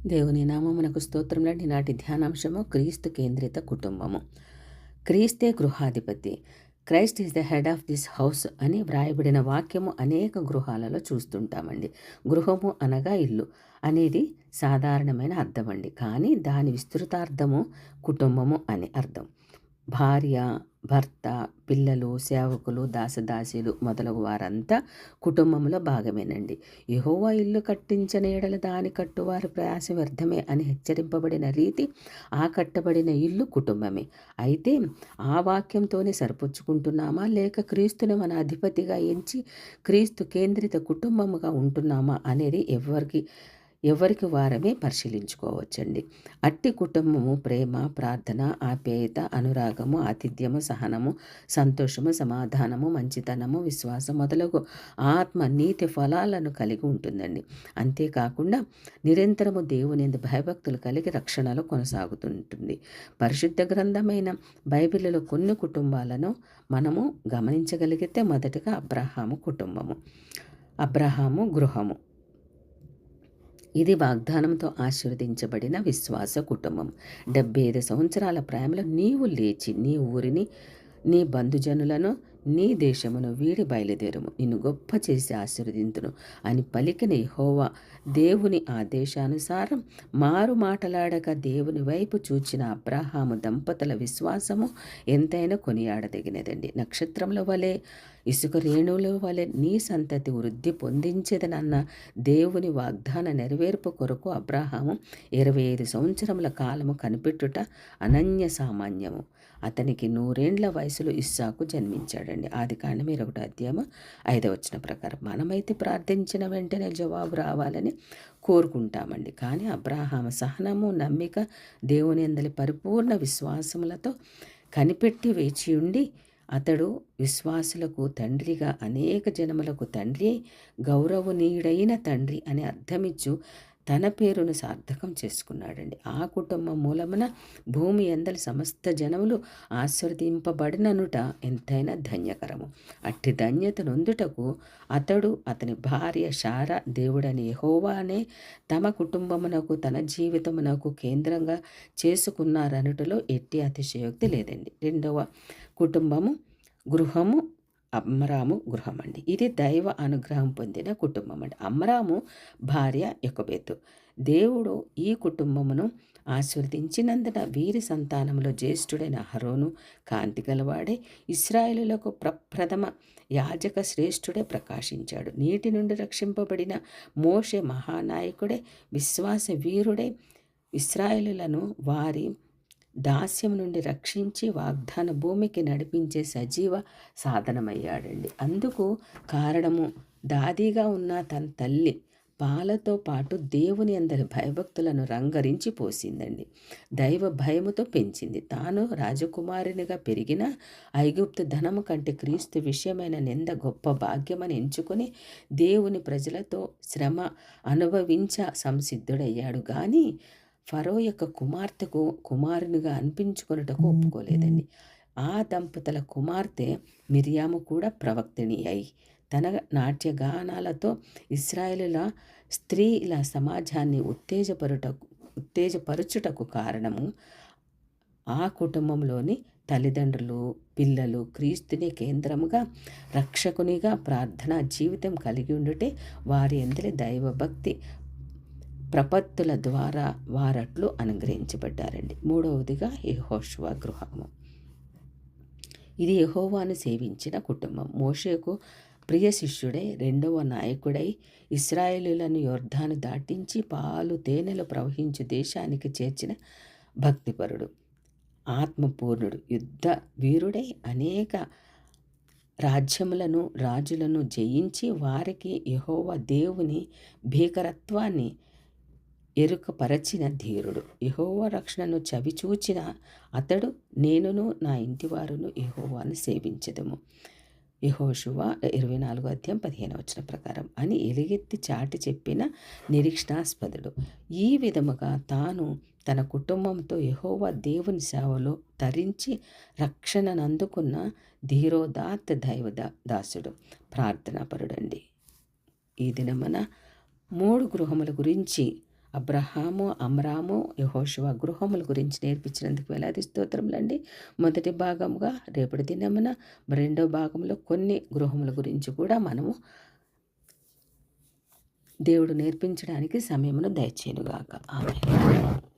దేవుని నామమునకు స్తోత్రములండి. నాటి ధ్యానాంశము క్రీస్తు కేంద్రిత కుటుంబము. క్రీస్తే గృహాధిపతి. Christ is the head of this house అని వ్రాయబడిన వాక్యము అనేక గృహాలలో చూస్తుంటామండి. గృహము అనగా ఇల్లు అనేది సాధారణమైన అర్థం అండి. కానీ దాని విస్తృతార్థము కుటుంబము అని అర్థం. భార్య, భర్త, పిల్లలు, సేవకులు, దాసదాసీలు మొదలగు వారంతా కుటుంబంలో భాగమేనండి. యెహోవా ఇల్లు కట్టించిన ఎడల దాని కట్టువారి ప్రయాస వ్యర్థమే అని హెచ్చరింపబడిన రీతి ఆ కట్టబడిన ఇల్లు కుటుంబమే. అయితే ఆ వాక్యంతోనే సరిపుచ్చుకుంటున్నామా, లేక క్రీస్తుని మన అధిపతిగా ఎంచి క్రీస్తు కేంద్రిత కుటుంబముగా ఉంటున్నామా అనేది ఎవరికి వారమే పరిశీలించుకోవచ్చండి. అట్టి కుటుంబము ప్రేమ, ప్రార్థన, ఆప్యాయత, అనురాగము, ఆతిథ్యము, సహనము, సంతోషము, సమాధానము, మంచితనము, విశ్వాసం మొదలగు ఆత్మ నీతి ఫలాలను కలిగి ఉంటుందండి. అంతేకాకుండా నిరంతరము దేవునియందు భయభక్తులు కలిగి రక్షణలో కొనసాగుతుంటుంది. పరిశుద్ధ గ్రంథమైన బైబిల్లో కొన్ని కుటుంబాలను మనము గమనించగలిగితే మొదటగా అబ్రహాము కుటుంబము. అబ్రహాము గృహము. ఇది వాగ్దానంతో ఆశీర్వదించబడిన విశ్వాస కుటుంబం. 75 సంవత్సరాల ప్రాయంలో నీవు లేచి నీ ఊరిని, నీ బంధుజనులను, నీ దేశమును వీడి బయలుదేరుము, నిన్ను గొప్ప చేసి ఆశీర్వదింతును అని పలికిన యెహోవా దేవుని ఆదేశానుసారం మారు మాటలాడక దేవుని వైపు చూచిన అబ్రహాము దంపతుల విశ్వాసము ఎంతైనా కొనియాడదగినదండి. నక్షత్రముల వలె, ఇసుక రేణువుల వలె నీ సంతతి వృద్ధి పొందించేదనన్న దేవుని వాగ్దాన నెరవేర్పు కొరకు అబ్రహాము 25 సంవత్సరముల కాలము కనిపెట్టుట అనన్య సామాన్యము. అతనికి 100 ఏండ్ల వయసులో ఇస్సాకు జన్మించాడండి. ఆదికాండం 21వ అధ్యాయము 5వ వచనం ప్రకారం. మనమైతే ప్రార్థించిన వెంటనే జవాబు రావాలని కోరుకుంటామండి. కానీ అబ్రహాము సహనము, నమ్మిక, దేవుని యందలి పరిపూర్ణ విశ్వాసములతో కనిపెట్టి వేచి ఉండి అతడు విశ్వాసులకు తండ్రిగా, అనేక జనములకు తండ్రి, గౌరవనీయుడైన తండ్రి అని అర్థమిచ్చు తన పేరును సార్థకం చేసుకున్నాడండి. ఆ కుటుంబం మూలమున భూమి ఎందలి సమస్త జనములు ఆశీర్వదింపబడిననుట ఎంతైనా ధన్యకరము. అట్టి ధన్యత నొందుటకు అతడు, అతని భార్య శారా దేవుడని యెహోవానే తమ కుటుంబమునకు, తన జీవితమునకు కేంద్రంగా చేసుకున్నారనుటలో ఎట్టి అతిశయోక్తి లేదండి. రెండవ కుటుంబము గృహము. అమ్రాము గృహం అండి. ఇది దైవ అనుగ్రహం పొందిన కుటుంబం అండి. అమ్రాము భార్య యొకోబెతు. దేవుడు ఈ కుటుంబమును ఆశీర్వదించినందున వీరి సంతానంలో జ్యేష్ఠుడైన అహరోను కాంతి గలవాడే, ఇశ్రాయేలులకు ప్రథమ యాజక శ్రేష్ఠుడే ప్రకాశించాడు. నీటి నుండి రక్షింపబడిన మోషే మహానాయకుడే, విశ్వాస వీరుడే, ఇశ్రాయేలులను వారి దాస్యం నుండి రక్షించి వాగ్దాన భూమికి నడిపించే సజీవ సాధనమయ్యాడండి. అందుకు కారణము దాదిగా ఉన్న తన తల్లి పాలతో పాటు దేవుని అందరి భయభక్తులను రంగరించి పోసిందండి. దైవ భయముతో పెంచింది. తాను రాజకుమారునిగా పెరిగిన ఐగుప్తు ధనము కంటే క్రీస్తు విషయమైన నింద గొప్ప భాగ్యమని ఎంచుకొని దేవుని ప్రజలతో శ్రమ అనుభవించ సంసిద్ధుడయ్యాడు. కానీ ఫరో యొక్క కుమార్తెకు కుమారునిగా అనిపించుకొనుటకు ఒప్పుకోలేదండి. ఆ దంపతుల కుమార్తె మిరియాము కూడా ప్రవక్తిని అయి తన నాట్యగానాలతో ఇశ్రాయేలుల స్త్రీల సమాజాన్ని ఉత్తేజపరుచుటకు కారణము ఆ కుటుంబంలోని తల్లిదండ్రులు, పిల్లలు క్రీస్తుని కేంద్రముగా, రక్షకునిగా ప్రార్థనా జీవితం కలిగి ఉండుటే వారి అందరి దైవభక్తి ప్రపత్తుల ద్వారా వారట్లు అనుగ్రహించబడ్డారండి. మూడవదిగా యెహోషువ గృహము. ఇది యెహోవాను సేవించిన కుటుంబం. మోషేకు ప్రియ శిష్యుడై, రెండవ నాయకుడై ఇశ్రాయేలులను యొర్దాను దాటించి పాలు తేనెలు ప్రవహించు దేశానికి చేర్చిన భక్తిపరుడు, ఆత్మపూర్ణుడు, యుద్ధ వీరుడై అనేక రాజ్యములను, రాజులను జయించి వారికి యెహోవా దేవుని భీకరత్వాన్ని ఎరుకపరచిన ధీరుడు. యెహోవా రక్షణను చవిచూచిన అతడు, నేనును నా ఇంటివారును యెహోవాను సేవించెదము. యెహోషువ 24వ అధ్యాయం 15వ వచనం ప్రకారం అని ఎలుగెత్తి చాటి చెప్పిన నిరీక్షణాస్పదుడు. ఈ విధముగా తాను తన కుటుంబంతో యెహోవా దేవుని సేవలో తరించి రక్షణను అందుకున్న ధీరోదాత్త దాసుడు, ప్రార్థనాపరుడండి. ఈ దినమున 3 గృహముల గురించి అబ్రహాము, అమ్రాము, యెహోషువ గృహముల గురించి నేర్పించినందుకు వేలాది స్తోత్రములండి. మొదటి భాగంగా రేపటి దినమున రెండో భాగంలో కొన్ని గృహముల గురించి కూడా మనము దేవుడు నేర్పించడానికి సమయమును దయచేయునుగాక. ఆమేన్.